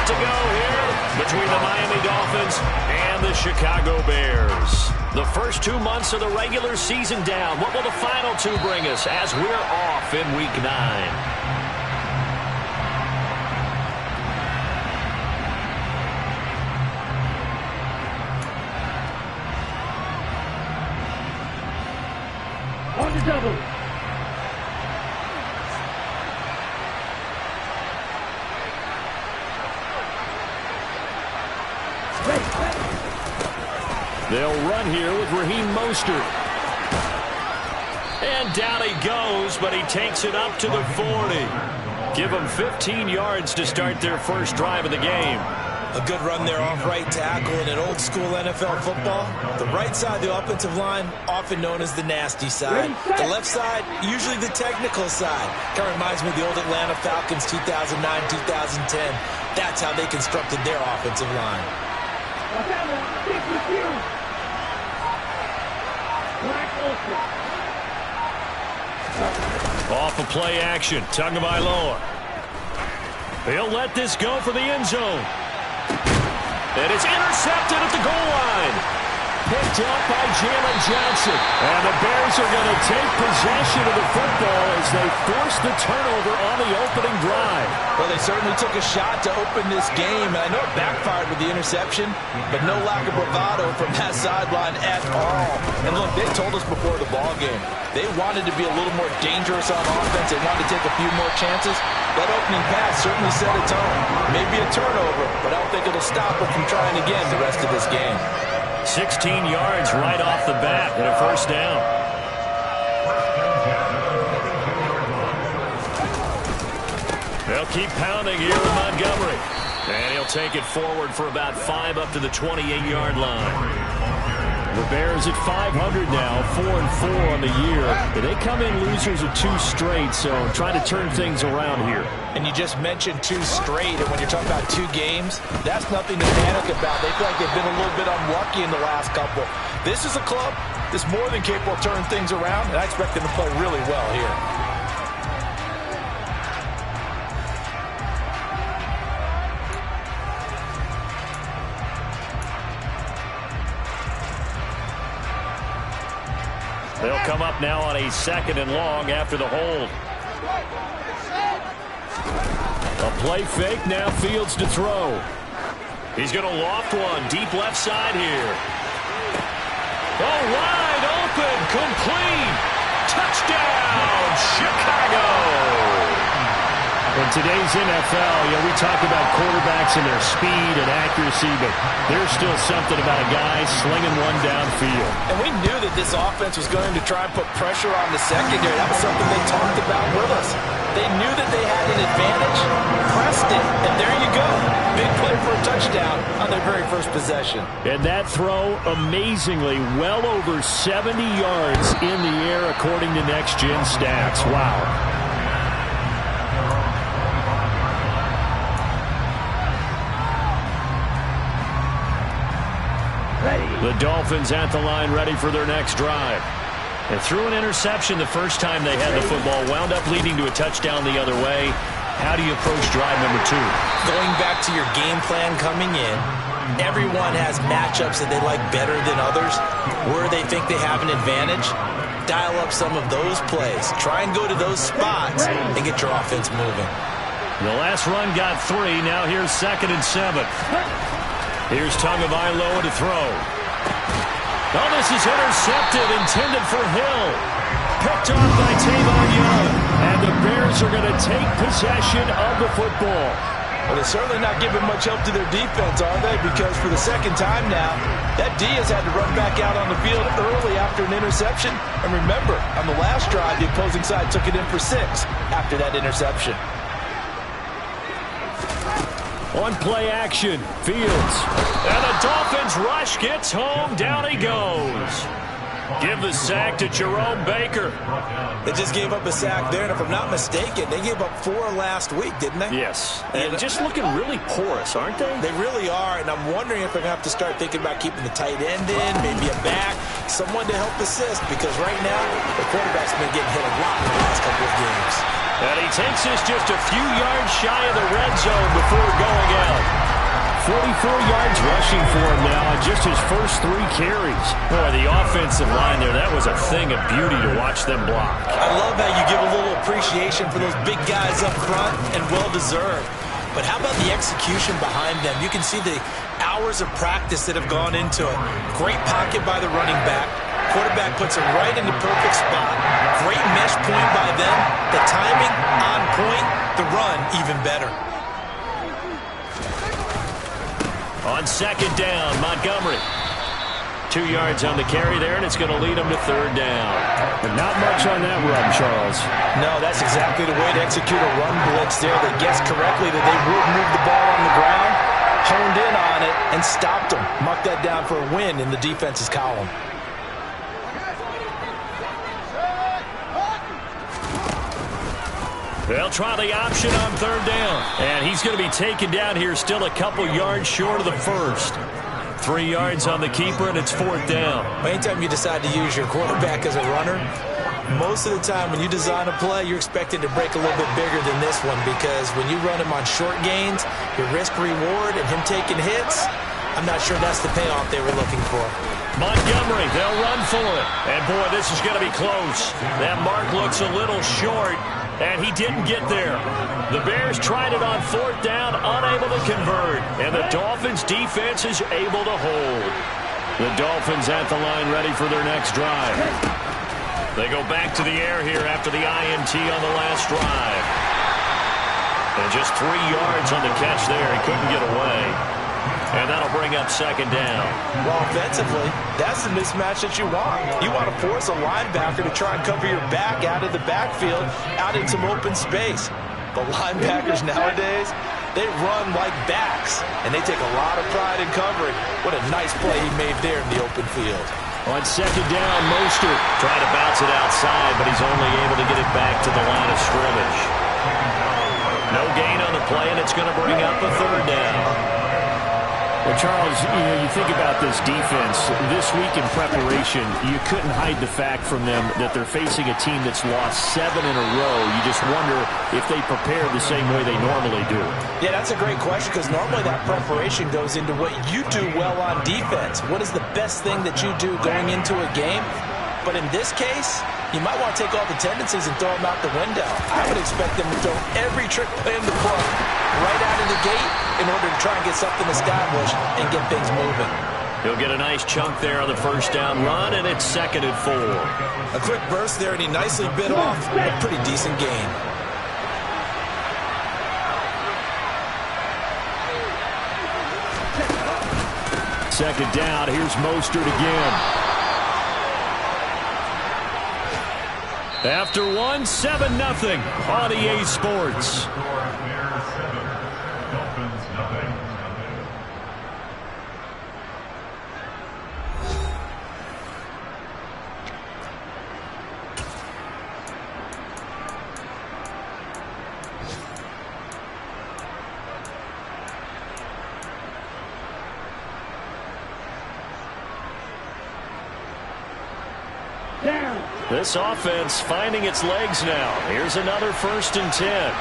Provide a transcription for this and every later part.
to go here between the Miami Dolphins and the Chicago Bears. The first 2 months of the regular season down. What will the final 2 bring us as we're off in Week 9? On the double. They'll run here with Raheem Mostert. And down he goes, but he takes it up to the 40. Give them 15 yards to start their first drive of the game. A good run there off right tackle in an old-school NFL football. The right side of the offensive line, often known as the nasty side. The left side, usually the technical side. Kind of reminds me of the old Atlanta Falcons 2009-2010. That's how they constructed their offensive line. Off of play action, Tagovailoa. He'll let this go for the end zone. And it's intercepted at the goal line. Picked up by Jalen Johnson. And the Bears are going to take possession of the football as they force the turnover on the opening drive. Well, they certainly took a shot to open this game, and I know it backfired with the interception, but no lack of bravado from that sideline at all. And look, they told us before the ball game, they wanted to be a little more dangerous on offense. They wanted to take a few more chances. That opening pass certainly set a tone. Maybe a turnover, but I don't think it'll stop them from trying again the rest of this game. 16 yards right off the bat and a first down. They'll keep pounding here with Montgomery. And he'll take it forward for about 5 up to the 28-yard line. The Bears at 500 now, 4-4 on the year. They come in losers of 2 straight, so trying to turn things around here. And you just mentioned 2 straight, and when you're talking about 2 games, that's nothing to panic about. They feel like they've been a little bit unlucky in the last couple. This is a club that's more than capable of turning things around, and I expect them to play really well here. They'll come up now on a 2nd and long after the hold. A play fake, now Fields to throw. He's going to loft one, deep left side here. Oh, wide open, complete. Touchdown, Chicago. In today's NFL, we talk about quarterbacks and their speed and accuracy, but there's still something about a guy slinging one downfield. And we knew that this offense was going to try and put pressure on the secondary. That was something they talked about with us. They knew that they had an advantage, pressed it, and there you go. Big play for a touchdown on their very first possession. And that throw, amazingly, well over 70 yards in the air according to Next Gen Stats. Wow. The Dolphins at the line ready for their next drive. They threw an interception the first time they had the football, wound up leading to a touchdown the other way. How do you approach drive number 2? Going back to your game plan coming in, everyone has matchups that they like better than others. Where they think they have an advantage, dial up some of those plays. Try and go to those spots and get your offense moving. The last run got 3. Now here's 2nd and 7. Here's Tagovailoa to throw. Oh, this is intercepted, intended for Hill. Picked off by Tavon Young. And the Bears are going to take possession of the football. Well, they're certainly not giving much help to their defense, are they? Because for the second time now, that D has had to run back out on the field early after an interception. And remember, on the last drive, the opposing side took it in for 6 after that interception. On play action, Fields. And the Dolphins rush gets home. Down he goes. Give the sack to Jerome Baker. They just gave up a sack there, and if I'm not mistaken, they gave up 4 last week, didn't they? Yes. And just looking really porous, aren't they? They really are, and I'm wondering if they're going to have to start thinking about keeping the tight end in, maybe a back, someone to help assist, because right now, the quarterback's been getting hit a lot in the last couple of games. And he takes this just a few yards shy of the red zone before going out. yards rushing for him now on just his first 3 carries. Boy, the offensive line there, that was a thing of beauty to watch them block. I love how you give a little appreciation for those big guys up front, and well-deserved. But how about the execution behind them? You can see the hours of practice that have gone into it. Great pocket by the running back. Quarterback puts it right in the perfect spot. Great mesh point by them. The timing on point. The run even better. On second down, Montgomery. 2 yards on the carry there, and it's going to lead him to third down. But not much on that run, Charles. No, that's exactly the way to execute a run blitz there. They guessed correctly that they would move the ball on the ground, honed in on it, and stopped them. Marked that down for a win in the defense's column. They'll try the option on third down. And he's going to be taken down here, still a couple yards short of the first. 3 yards on the keeper, and it's fourth down. Anytime you decide to use your quarterback as a runner, most of the time when you design a play, you're expected to break a little bit bigger than this one, because when you run him on short gains, your risk-reward and him taking hits, I'm not sure that's the payoff they were looking for. Montgomery, they'll run for it. And, boy, this is going to be close. That mark looks a little short, and he didn't get there. The Bears tried it on fourth down, unable to convert. And the Dolphins' defense is able to hold. The Dolphins at the line ready for their next drive. They go back to the air here after the INT on the last drive. And just 3 yards on the catch there. He couldn't get away. And that'll bring up second down. Well, offensively, that's the mismatch that you want. You want to force a linebacker to try and cover your back out of the backfield, out in some open space. The linebackers nowadays, they run like backs, and they take a lot of pride in covering. What a nice play he made there in the open field. On second down, Mostert trying to bounce it outside, but he's only able to get it back to the line of scrimmage. No gain on the play, and it's going to bring up a third down. Well, Charles, you think about this defense. This week in preparation, you couldn't hide the fact from them that they're facing a team that's lost 7 in a row. You just wonder if they prepared the same way they normally do. Yeah, that's a great question, because normally that preparation goes into what you do well on defense. What is the best thing that you do going into a game? But in this case, you might want to take all the tendencies and throw them out the window. I would expect them to throw every trick play in the book right out of the gate in order to try and get something established and get things moving. He'll get a nice chunk there on the first down run, and it's 2nd and 4. A quick burst there, and he nicely bit off a pretty decent gain. Second down, here's Mostert again. After 7-0 on EA Sports. This offense finding its legs now. Here's another 1st and 10.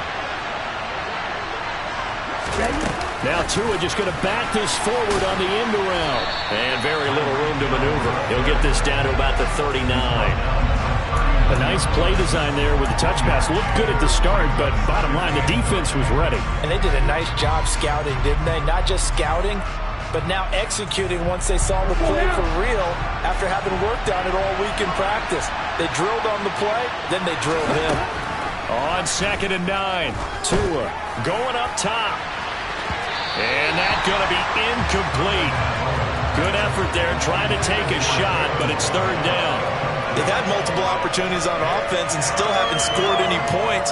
Now Tua just going to back this forward on the end around. And very little room to maneuver. He'll get this down to about the 39. A nice play design there with the touch pass. Looked good at the start, but bottom line, the defense was ready. And they did a nice job scouting, didn't they? Not just scouting, but now executing once they saw the play for real after having worked on it all week in practice. They drilled on the play, then they drilled him. On 2nd and 9, Tua going up top. And that's going to be incomplete. Good effort there, trying to take a shot, but it's third down. They've had multiple opportunities on offense and still haven't scored any points.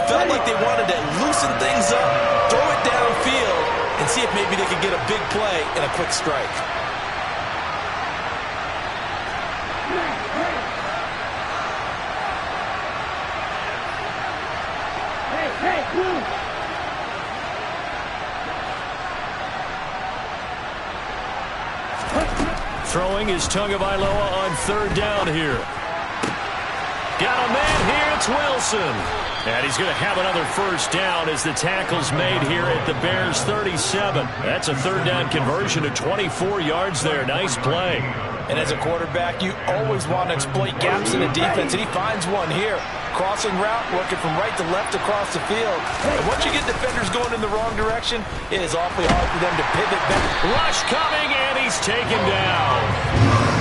Felt like they wanted to loosen things up, throw it downfield, and see if maybe they could get a big play and a quick strike. Throwing is Tagovailoa on third down here. Got a man here. It's Wilson. And he's going to have another first down as the tackle's made here at the Bears' 37. That's a third down conversion of 24 yards there. Nice play. And as a quarterback, you always want to exploit gaps in the defense, and he finds one here. Crossing route, working from right to left across the field. And once you get defenders going in the wrong direction, it is awfully hard for them to pivot back. Rush coming, and he's taken down.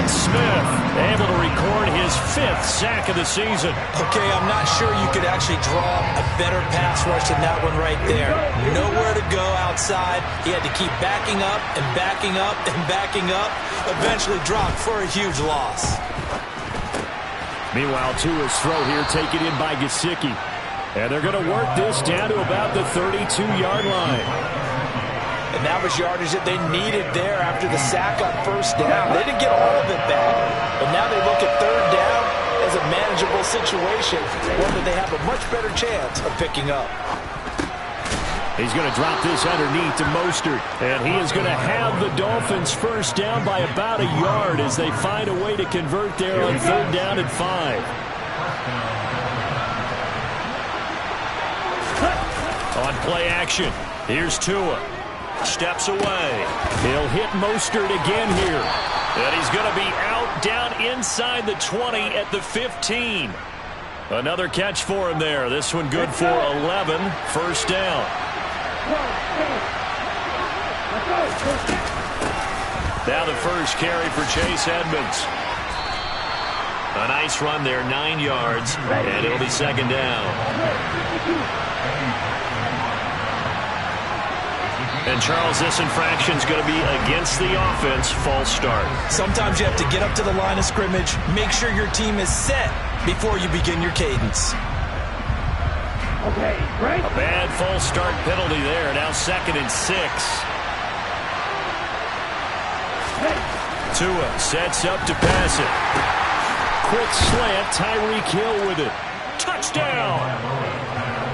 Smith able to record his 5th sack of the season. Okay, I'm not sure you could actually draw a better pass rush than that one right there. Nowhere to go outside. He had to keep backing up and backing up and backing up. Eventually dropped for a huge loss. Meanwhile, Tua's throw here taken in by Gesicki. And they're going to work this down to about the 32-yard line. And that was yardage that they needed there after the sack on first down. They didn't get all of it back, but now they look at third down as a manageable situation, one that they have a much better chance of picking up. He's going to drop this underneath to Mostert, and he is going to have the Dolphins first down by about a yard as they find a way to convert there on third down and 5. On play action, here's Tua. Steps away. He'll hit Mostert again here. And he's going to be out down inside the 20 at the 15. Another catch for him there. This one good for 11. First down. Now the first carry for Chase Edmonds. A nice run there, 9 yards, and it'll be second down. And, Charles, this infraction's going to be against the offense. False start. Sometimes you have to get up to the line of scrimmage, make sure your team is set before you begin your cadence. Okay, right. A bad false start penalty there. Now 2nd and 6. Tua sets up to pass it. Quick slant. Tyreek Hill with it. Touchdown.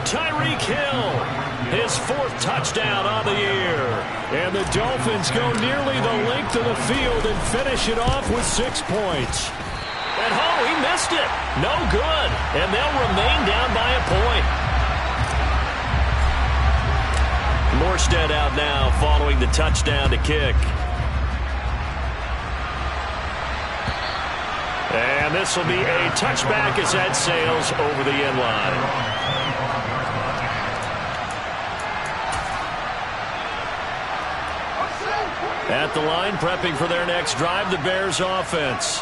Tyreek Hill. His 4th touchdown on the year. And the Dolphins go nearly the length of the field and finish it off with 6 points. And he missed it. No good. And they'll remain down by a point. Morstead out now following the touchdown to kick. And this will be a touchback as that sails over the end line. At the line, prepping for their next drive, the Bears offense.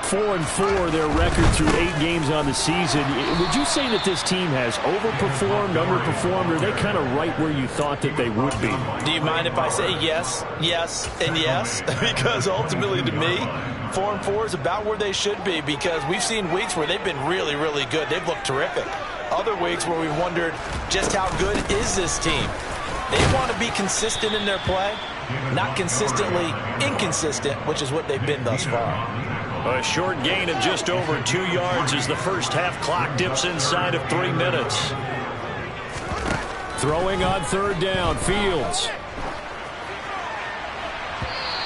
4-4, their record through 8 games on the season. Would you say that this team has overperformed, underperformed, or are they kind of right where you thought that they would be? Do you mind if I say yes, yes, and yes? Because ultimately, to me, 4-4 is about where they should be, because we've seen weeks where they've been really, really good. They've looked terrific. Other weeks where we've wondered just how good is this team. They want to be consistent in their play, not consistently inconsistent, which is what they've been thus far. A short gain of just over 2 yards as the first half clock dips inside of 3 minutes. Throwing on third down, Fields.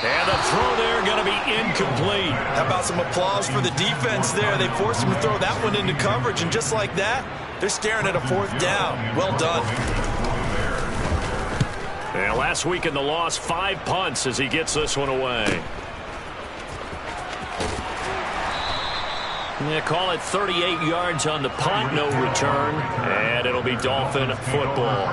And the throw there going to be incomplete. How about some applause for the defense there? They forced him to throw that one into coverage, and just like that, they're staring at a 4th down. Well done. Yeah, last week in the loss, 5 punts as he gets this one away. Yeah, call it 38 yards on the punt, no return, and it'll be Dolphin football.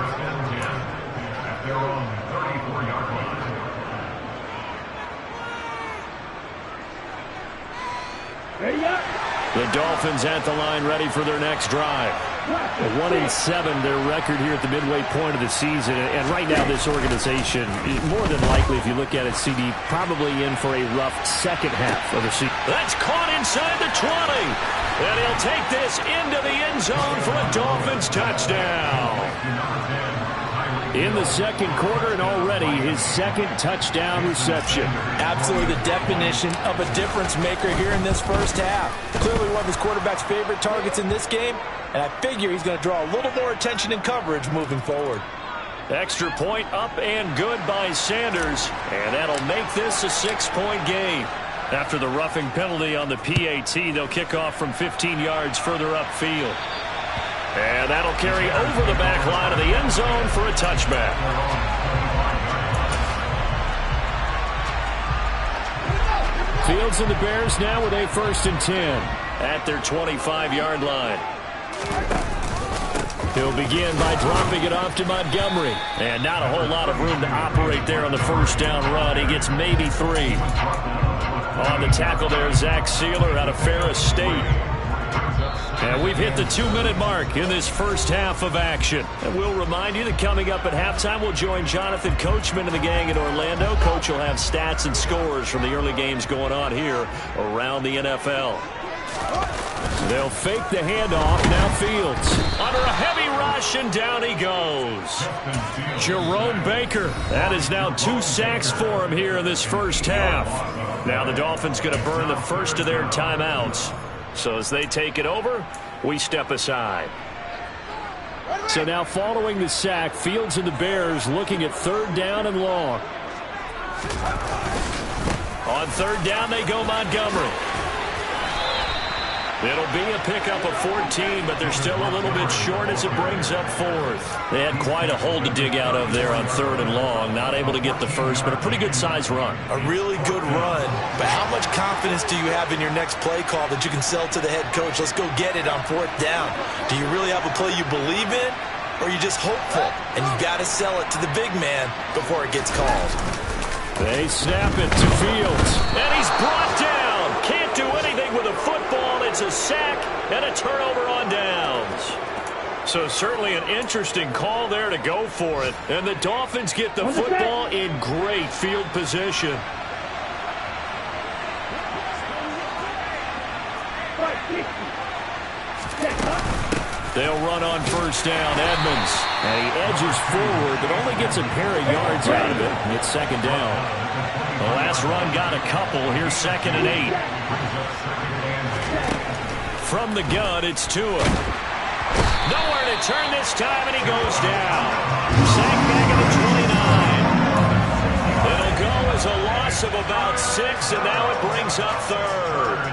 The Dolphins at the line, ready for their next drive. 1-7, their record here at the midway point of the season. And right now, this organization, more than likely, if you look at it, CD, probably in for a rough second half of the season. That's caught inside the 20. And he'll take this into the end zone for a Dolphins touchdown. In the second quarter, and already his 2nd touchdown reception. Absolutely the definition of a difference maker here in this first half. Clearly one of his quarterback's favorite targets in this game, and I figure he's going to draw a little more attention and coverage moving forward. Extra point up and good by Sanders, and that'll make this a 6-point game. After the roughing penalty on the PAT, they'll kick off from 15 yards further upfield. And that'll carry over the back line of the end zone for a touchback. Fields and the Bears now with a 1st and 10 at their 25-yard line. He'll begin by dropping it off to Montgomery. And not a whole lot of room to operate there on the 1st down run. He gets maybe 3. On the tackle there, Zach Sealer out of Ferris State. And we've hit the 2-minute mark in this first half of action. And we'll remind you that coming up at halftime, we'll join Jonathan Coachman and the gang in Orlando. Coach will have stats and scores from the early games going on here around the NFL. They'll fake the handoff. Now Fields under a heavy rush, and down he goes. Jerome Baker. That is now 2 sacks for him here in this first half. Now the Dolphins going to burn the first of their timeouts. So as they take it over, we step aside. So now following the sack, Fields and the Bears looking at 3rd down and long. On 3rd down, they go Montgomery. It'll be a pickup of 14, but they're still a little bit short as it brings up 4th. They had quite a hole to dig out of there on 3rd and long. Not able to get the first, but a pretty good-sized run. A really good run, but how much confidence do you have in your next play call that you can sell to the head coach? Let's go get it on 4th down. Do you really have a play you believe in, or are you just hopeful? And you got to sell it to the big man before it gets called. They snap it to Fields, and he's brought down. Can't do anything with a football. It's a sack and a turnover on downs. So certainly an interesting call there to go for it. And the Dolphins get the football in great field position. They'll run on 1st down. Edmonds. And he edges forward, but only gets a pair of yards out of it. It's 2nd down. The last run got a couple. Here's 2nd and 8. From the gun, it's Tua. Nowhere to turn this time, and he goes down. Sack back at the 29. It'll go as a loss of about 6, and now it brings up 3rd.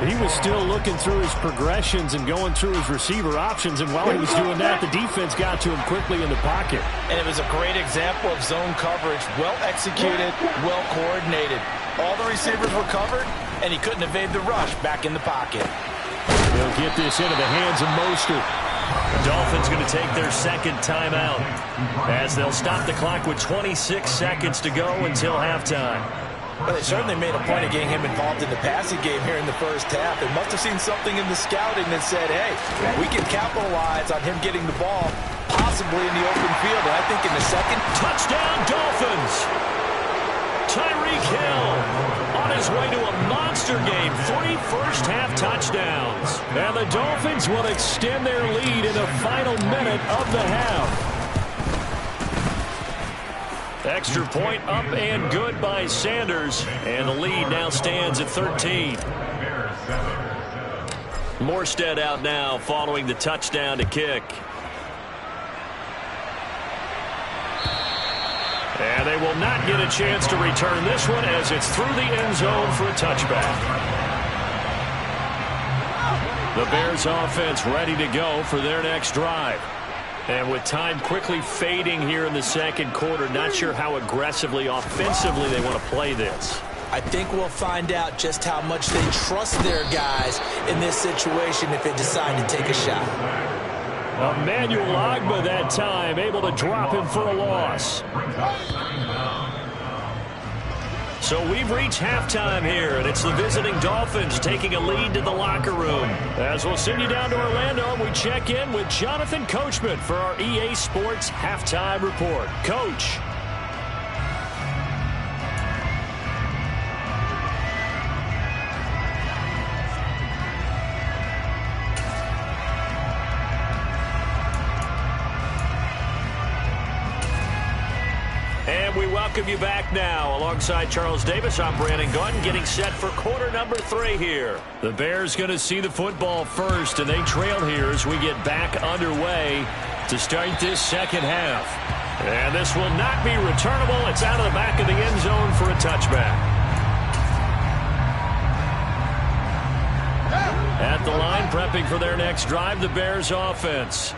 He was still looking through his progressions and going through his receiver options, and while he was doing that, the defense got to him quickly in the pocket. And it was a great example of zone coverage. Well executed, well coordinated. All the receivers were covered, and he couldn't evade the rush back in the pocket. They'll get this into the hands of Mostert. The Dolphins going to take their 2nd timeout as they'll stop the clock with 26 seconds to go until halftime. Well, they certainly made a point of getting him involved in the passing game here in the first half. They must have seen something in the scouting that said, hey, we can capitalize on him getting the ball, possibly in the open field. And I think in the second. Touchdown, Dolphins! Tyreek Hill on his way to a monster game. 3 first-half touchdowns. And the Dolphins will extend their lead in the final minute of the half. Extra point up and good by Sanders. And the lead now stands at 13. Morstead out now following the touchdown to kick. And they will not get a chance to return this one as it's through the end zone for a touchback. The Bears offense ready to go for their next drive. And with time quickly fading here in the 2nd quarter, not sure how aggressively, offensively they want to play this. I think we'll find out just how much they trust their guys in this situation if they decide to take a shot. Emmanuel Ogbah that time, able to drop him for a loss. So we've reached halftime here, and it's the visiting Dolphins taking a lead to the locker room. As we'll send you down to Orlando, and we check in with Jonathan Coachman for our EA Sports Halftime Report. Coach. And we welcome you back now. Alongside Charles Davis, I'm Brandon Gautin, getting set for quarter number 3 here. The Bears going to see the football first, and they trail here as we get back underway to start this second half. And this will not be returnable. It's out of the back of the end zone for a touchback. At the line, prepping for their next drive, the Bears offense.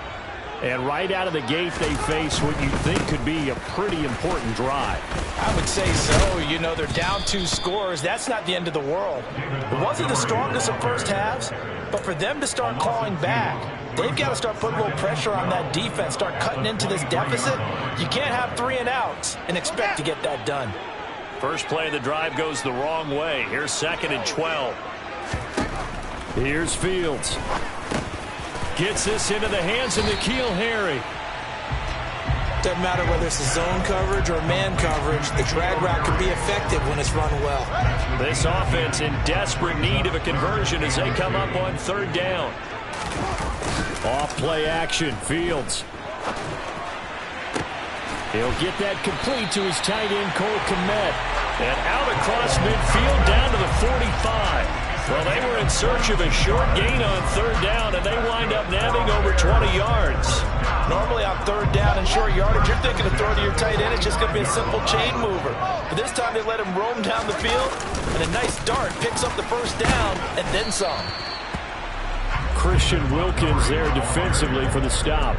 And right out of the gate, they face what you think could be a pretty important drive. I would say so. You know, they're down 2 scores. That's not the end of the world. It wasn't the strongest of first halves, but for them to start clawing back, they've got to start putting a little pressure on that defense, start cutting into this deficit. You can't have 3 and outs and expect to get that done. First play of the drive goes the wrong way. Here's 2nd and 12. Here's Fields. Gets this into the hands of N'Keal Harry. Doesn't matter whether it's a zone coverage or man coverage, the drag route can be effective when it's run well. This offense in desperate need of a conversion as they come up on 3rd down. Off play action, Fields. He'll get that complete to his tight end, Cole Kmet. And out across midfield down to the 45. Well, they were in search of a short gain on 3rd down, and they wind up nabbing over 20 yards. Normally on 3rd down and short yardage, you're thinking of throwing to your tight end. It's just going to be a simple chain mover. But this time they let him roam down the field, and a nice dart picks up the 1st down and then some. Christian Wilkins there defensively for the stop.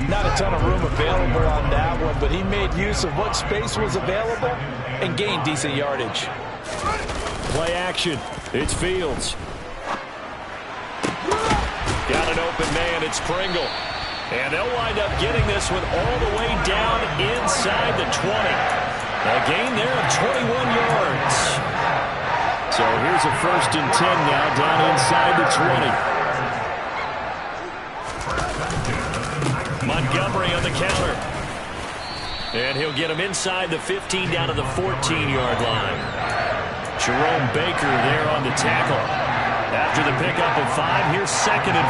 Not a ton of room available on that one, but he made use of what space was available and gained decent yardage. Play action. It's Fields. Got an open man. It's Pringle. And they'll wind up getting this one all the way down inside the 20. A gain there of 21 yards. So here's a 1st and 10 now down inside the 20. Montgomery on the counter. And he'll get him inside the 15 down to the 14-yard line. Jerome Baker there on the tackle. After the pickup of 5, here's 2nd and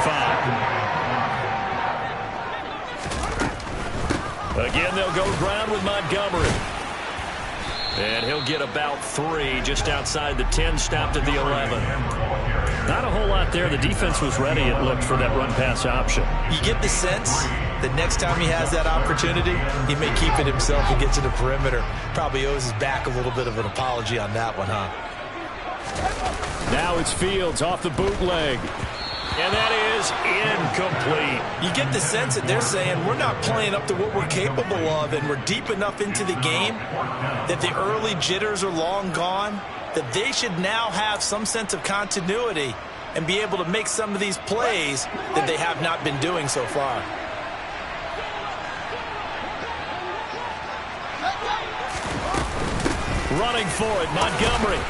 5. Again, they'll go ground with Montgomery. And he'll get about 3 just outside the 10, stopped at the 11. Not a whole lot there. The defense was ready, it looked, for that run-pass option. You get the sense that next time he has that opportunity, he may keep it himself and get to the perimeter. Probably owes his back a little bit of an apology on that one, huh? Now it's Fields off the bootleg. And that is incomplete. You get the sense that they're saying we're not playing up to what we're capable of, and we're deep enough into the game that the early jitters are long gone, that they should now have some sense of continuity and be able to make some of these plays that they have not been doing so far. Running for it, Montgomery.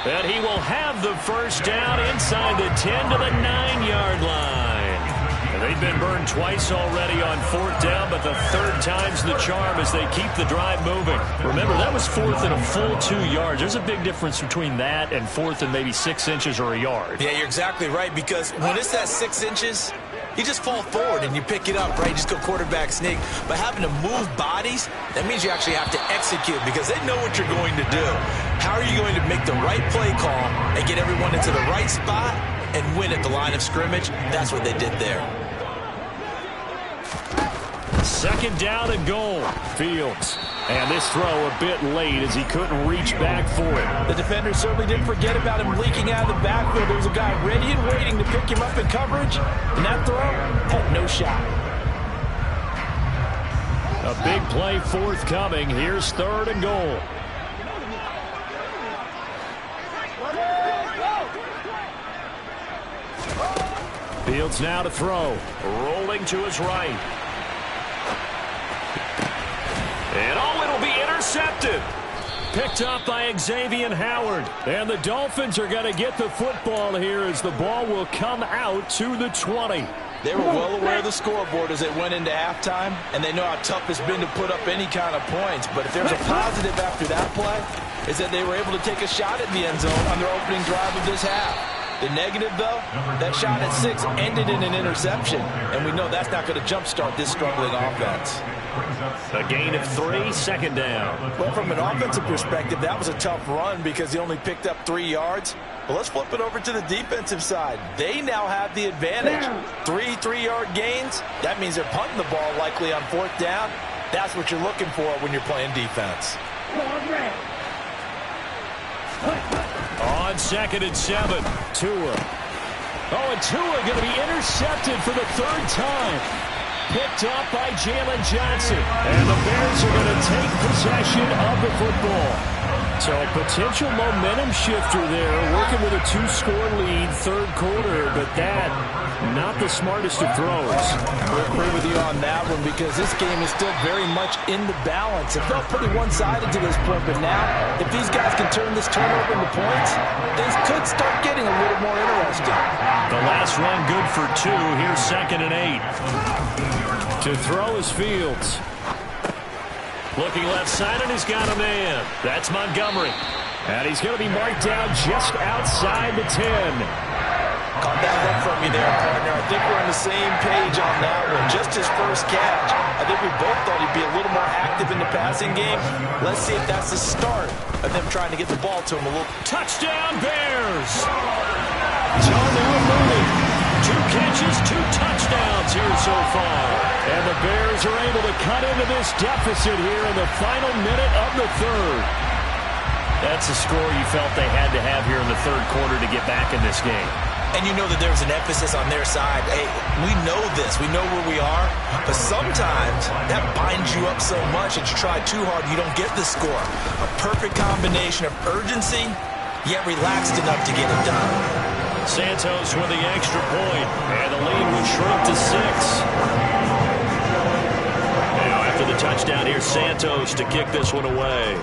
And he will have the 1st down inside the 10 to the 9-yard line. And they've been burned twice already on 4th down, but the 3rd time's the charm as they keep the drive moving. Remember, that was 4th and a full 2 yards. There's a big difference between that and 4th and maybe 6 inches or a yard. Yeah, you're exactly right, because when it's that 6 inches, you just fall forward and you pick it up, right? You just go quarterback sneak. But having to move bodies, that means you actually have to execute because they know what you're going to do. How are you going to make the right play call and get everyone into the right spot and win at the line of scrimmage? That's what they did there. 2nd down and goal. Fields. And this throw a bit late as he couldn't reach back for it. The defender certainly didn't forget about him leaking out of the backfield. There was a guy ready and waiting to pick him up in coverage, and that throw had no shot. A big play forthcoming. Here's 3rd and goal. Fields now to throw. Rolling to his right. And it'll be intercepted. Picked up by Xavier Howard. And the Dolphins are going to get the football here as the ball will come out to the 20. They were well aware of the scoreboard as they went into halftime, and they know how tough it's been to put up any kind of points. But if there's a positive after that play, is that they were able to take a shot at the end zone on their opening drive of this half. The negative, though, that shot at 6 ended in an interception, and we know that's not going to jumpstart this struggling offense. A gain of 3, 2nd down. Well, from an offensive perspective, that was a tough run because he only picked up 3 yards. Well, let's flip it over to the defensive side. They now have the advantage. 3 3-yard gains. That means they're punting the ball likely on 4th down. That's what you're looking for when you're playing defense. On 2nd and 7. Tua. Oh, and Tua going to be intercepted for the third time. Picked up by Jalen Johnson. And the Bears are going to take possession of the football. So a potential momentum shifter there, working with a 2-score lead, third quarter, but that, not the smartest of throws. I agree with you on that one because this game is still very much in the balance. It felt pretty one-sided to this point, but now, if these guys can turn this turnover into points, things could start getting a little more interesting. The last run good for 2. Here's 2nd and 8. To throw is Fields. Looking left side, and he's got a man. That's Montgomery. And he's going to be marked down just outside the 10. Caught that look from you there, partner. I think we're on the same page on that one. Just his first catch. I think we both thought he'd be a little more active in the passing game. Let's see if that's the start of them trying to get the ball to him a little. Touchdown, Bears! Darnell Mooney. 2 catches, 2 touchdowns here so far. And the Bears are able to cut into this deficit here in the final minute of the third. That's a score you felt they had to have here in the third quarter to get back in this game. And you know that there's an emphasis on their side. Hey, we know this. We know where we are. But sometimes that binds you up so much that you try too hard and you don't get the score. A perfect combination of urgency, yet relaxed enough to get it done. Santos with the extra point, and the lead will shrink to 6. Now after the touchdown, here's Santos to kick this one away.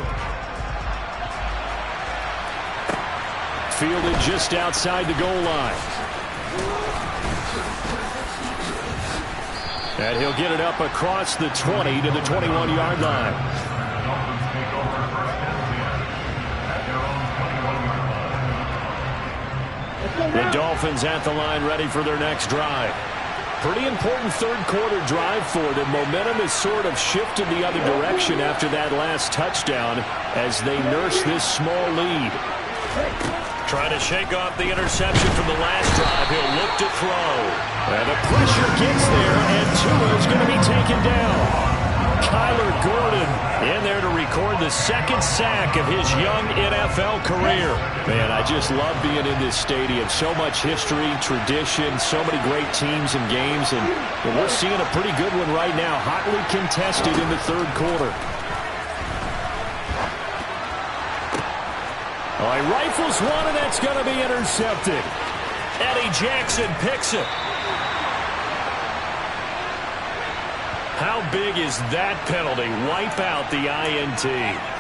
Fielded just outside the goal line. And he'll get it up across the 20 to the 21-yard line. The Dolphins at the line ready for their next drive. Pretty important third quarter drive for them. Momentum has sort of shifted the other direction after that last touchdown as they nurse this small lead. Trying to shake off the interception from the last drive. He'll look to throw. And the pressure gets there, and Tua is going to be taken down. Kyler Gordon in there to record the 2nd sack of his young NFL career. Man, I just love being in this stadium. So much history, tradition, so many great teams and games, and we're seeing a pretty good one right now, hotly contested in the third quarter. Oh, he rifles one, and that's going to be intercepted. Eddie Jackson picks it. How big is that penalty? Wipe out the INT.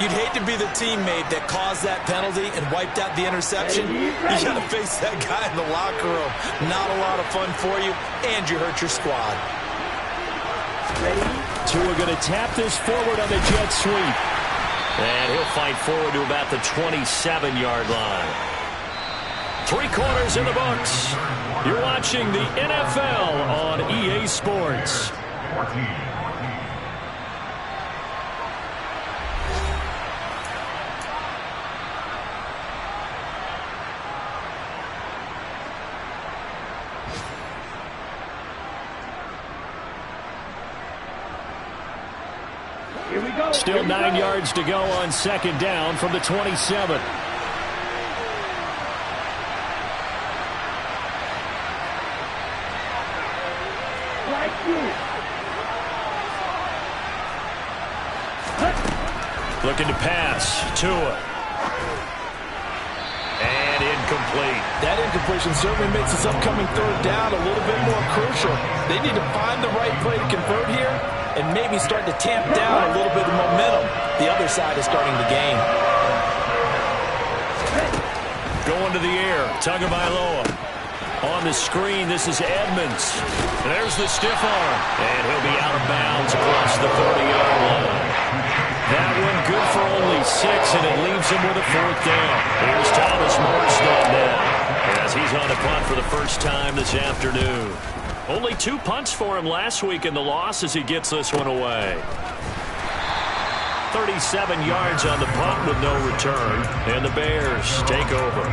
You'd hate to be the teammate that caused that penalty and wiped out the interception. You got to face that guy in the locker room. Not a lot of fun for you, and you hurt your squad. Tua going to tap this forward on the jet sweep. And he'll fight forward to about the 27-yard line. 3 quarters in the books. You're watching the NFL on EA Sports. Here we go. Still 9 yards to go on 2nd down from the 27. Looking to pass. Tua. And incomplete. That incompletion certainly makes this upcoming third down a little bit more crucial. They need to find the right play to convert here and maybe start to tamp down a little bit of momentum. The other side is starting to gain. Going to the air. Tagovailoa. On the screen, this is Edmonds. There's the stiff arm. And he'll be out of bounds across the 30-yard line. That one good for only 6, and it leaves him with a 4th down. Here's Thomas Morstead now, as he's on the punt for the first time this afternoon. Only 2 punts for him last week in the loss as he gets this one away. 37 yards on the punt with no return, and the Bears take over.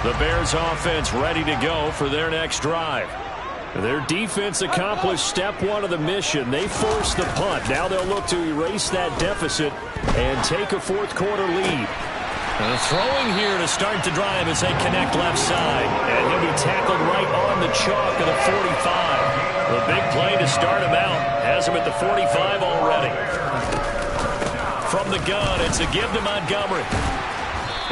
The Bears offense ready to go for their next drive. Their defense accomplished step one of the mission. They forced the punt. Now they'll look to erase that deficit and take a fourth quarter lead. Throwing here to start the drive as they connect left side. And he'll be tackled right on the chalk of the 45. The big play to start him out. Has him at the 45 already. From the gun, it's a give to Montgomery.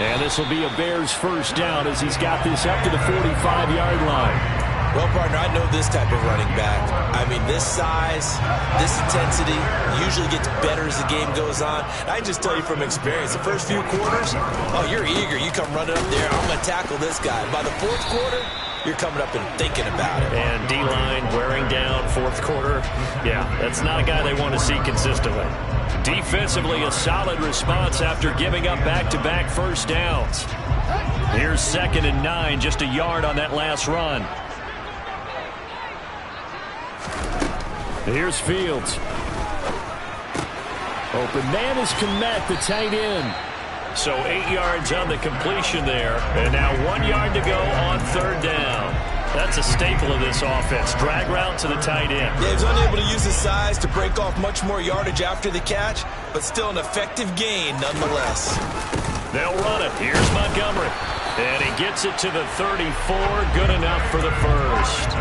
And this will be a Bears first down as he's got this up to the 45-yard line. Well, partner, I know this type of running back. I mean, this size, this intensity usually gets better as the game goes on. I just tell you from experience, the first few quarters, oh, you're eager. You come running up there, I'm going to tackle this guy. By the fourth quarter, you're coming up and thinking about it. And D-line wearing down fourth quarter. Yeah, that's not a guy they want to see consistently. Defensively, a solid response after giving up back-to-back first downs. Here's 2nd and 9, just a yard on that last run. Here's Fields. Open man is Kmet, the tight end. So 8 yards on the completion there. And now 1 yard to go on 3rd down. That's a staple of this offense. Drag route to the tight end. Yeah, he was unable to use his size to break off much more yardage after the catch, but still an effective gain nonetheless. They'll run it. Here's Montgomery. And he gets it to the 34. Good enough for the first.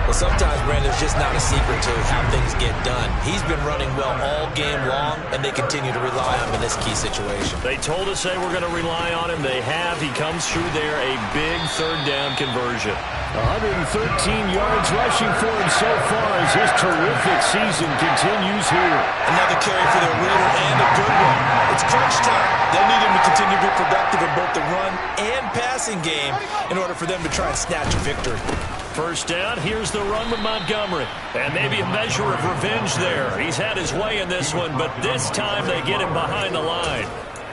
Well, sometimes, Brandon, there's just not a secret to how things get done. He's been running well all game long, and they continue to rely on him in this key situation. They told us they were going to rely on him. They have. He comes through there, a big 3rd down conversion. 113 yards rushing for him so far as his terrific season continues here. Another carry for their leader and a good one. It's crunch time. They'll need him to continue to be productive in both the run and passing game in order for them to try and snatch a victory. First down, here's the run with Montgomery. And maybe a measure of revenge there. He's had his way in this one, but this time they get him behind the line.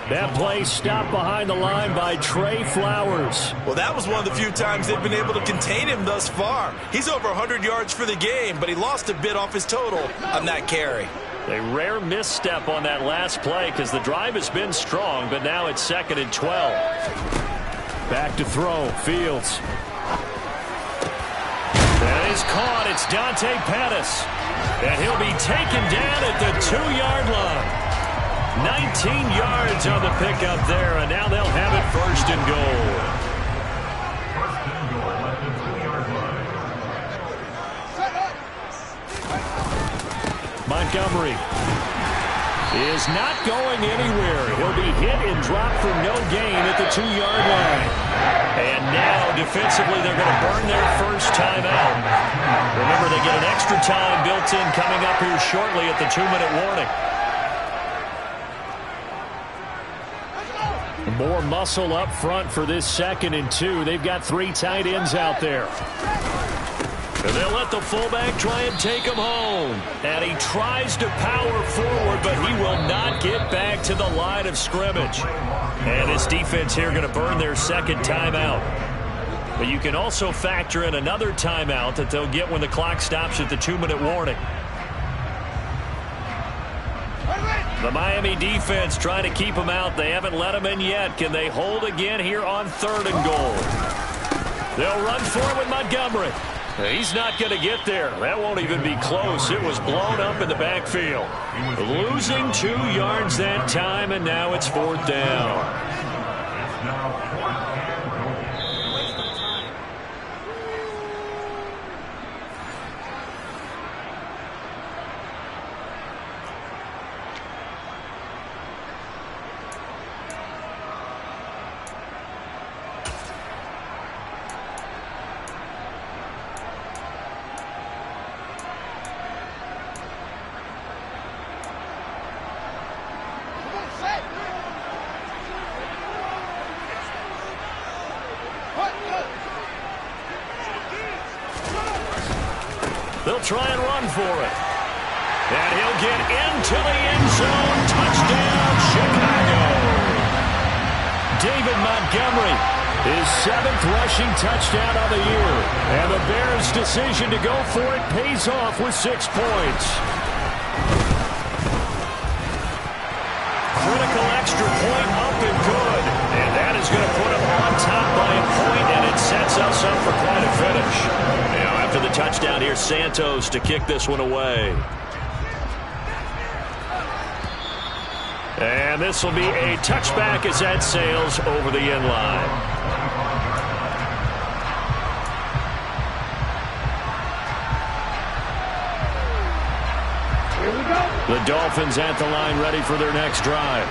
That play stopped behind the line by Trey Flowers. Well, that was one of the few times they've been able to contain him thus far. He's over 100 yards for the game, but he lost a bit off his total on that carry. A rare misstep on that last play because the drive has been strong, but now it's 2nd and 12. Back to throw, Fields. That is caught. It's Dante Pettis. And he'll be taken down at the 2-yard line. 19 yards on the pickup there, and now they'll have it 1st and goal. Montgomery is not going anywhere. He'll be hit and dropped for no gain at the 2-yard line. And now, defensively, they're going to burn their first timeout. Remember, they get an extra time built in coming up here shortly at the 2-minute warning. More muscle up front for this 2nd and 2. They've got 3 tight ends out there. And they'll let the fullback try and take him home. And he tries to power forward, but he will not get back to the line of scrimmage. And this defense here going to burn their 2nd timeout. But you can also factor in another timeout that they'll get when the clock stops at the 2-minute warning. The Miami defense trying to keep them out. They haven't let them in yet. Can they hold again here on 3rd and goal? They'll run for it with Montgomery. He's not going to get there. That won't even be close. It was blown up in the backfield. Losing 2 yards that time, and now it's 4th down. They'll try and run for it. And he'll get into the end zone. Touchdown, Chicago. David Montgomery, his 7th rushing touchdown of the year. And the Bears' decision to go for it pays off with 6 points. Critical extra point up and good. And that is going to put them on top by a point, and it sets us up for quite a finish. Now, after the There's Santos to kick this one away. And this will be a touchback as that sails over the end line. The Dolphins at the line ready for their next drive.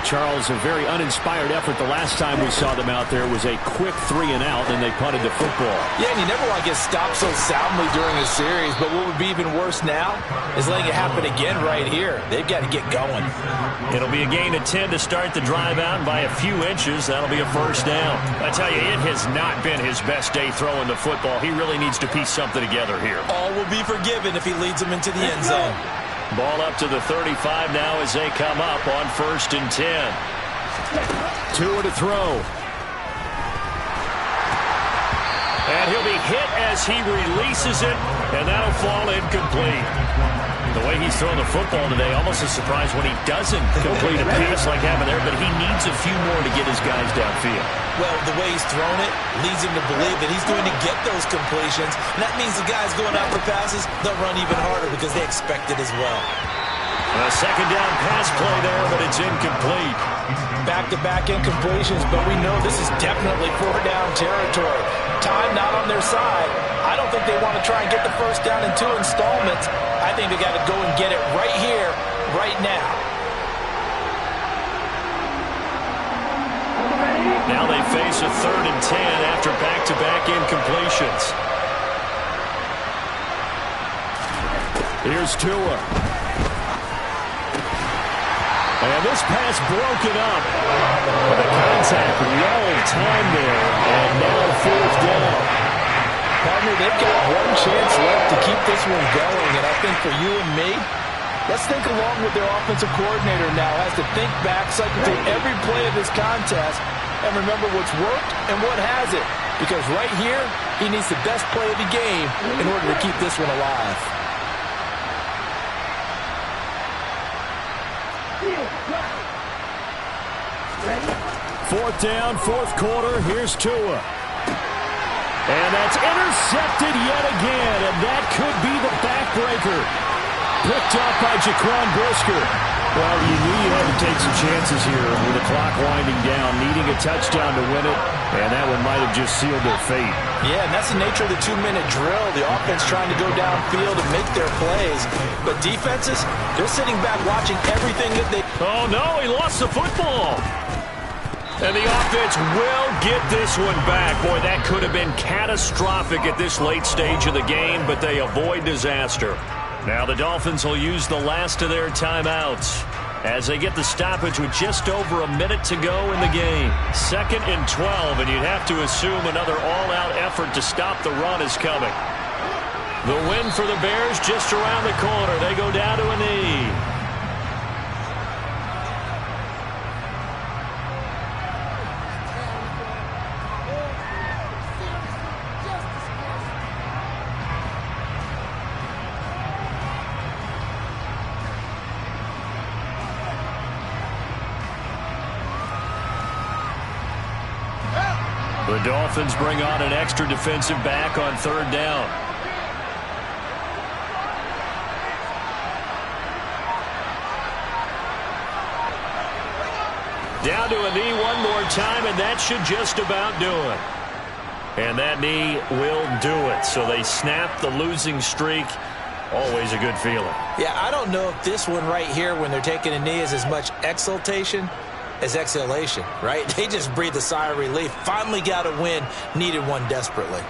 Charles, a very uninspired effort. The last time we saw them out there was a quick 3-and-out, and they punted the football. Yeah, and you never want to get stopped so soundly during a series, but what would be even worse now is letting it happen again right here. They've got to get going. It'll be a gain of 10 to start the drive out, and by a few inches, that'll be a first down. I tell you, it has not been his best day throwing the football. He really needs to piece something together here. All will be forgiven if he leads them into the end zone. Ball up to the 35 now as they come up on 1st and 10. Tua to throw. And he'll be hit as he releases it, and that'll fall incomplete. The way he's thrown the football today, almost a surprise when he doesn't complete a pass like having there, but he needs a few more to get his guys downfield. Well, the way he's thrown it leads him to believe that he's going to get those completions. And that means the guys going out for passes, they'll run even harder because they expect it as well. A second down pass play there, but it's incomplete. Back-to-back incompletions, but we know this is definitely 4-down territory. Time not on their side. I don't think they want to try and get the first down in 2 installments. I think they got to go and get it right here, right now. Now they face a 3rd and 10 after back-to-back incompletions. Here's Tua. And this pass broken up. The contact well timed there, and now 4th down. Partner, they've got one chance left to keep this one going, and I think for you and me, let's think along with their offensive coordinator now. Has to think back, cycle through every play of this contest, and remember what's worked and what hasn't. Because right here, he needs the best play of the game in order to keep this one alive. Fourth down, 4th quarter. Here's Tua. And that's intercepted yet again, and that could be the backbreaker. Picked up by Jaquan Brisker. Well, you knew you had to take some chances here with the clock winding down, needing a touchdown to win it, and that one might have just sealed their fate. Yeah, and that's the nature of the 2-minute drill. The offense trying to go downfield and make their plays. But defenses, they're sitting back watching everything that they... Oh, no, he lost the football. And the offense will get this one back. Boy, that could have been catastrophic at this late stage of the game, but they avoid disaster. Now the Dolphins will use the last of their timeouts as they get the stoppage with just over a minute to go in the game. 2nd and 12, and you'd have to assume another all-out effort to stop the run is coming. The win for the Bears just around the corner. They go down to a knee. The Dolphins bring on an extra defensive back on 3rd down. Down to a knee one more time, and that should just about do it. And that knee will do it. So they snap the losing streak. Always a good feeling. Yeah, I don't know if this one right here, when they're taking a knee, is as much exultation as exhalation, right? They just breathe a sigh of relief. Finally got a win. Needed one desperately.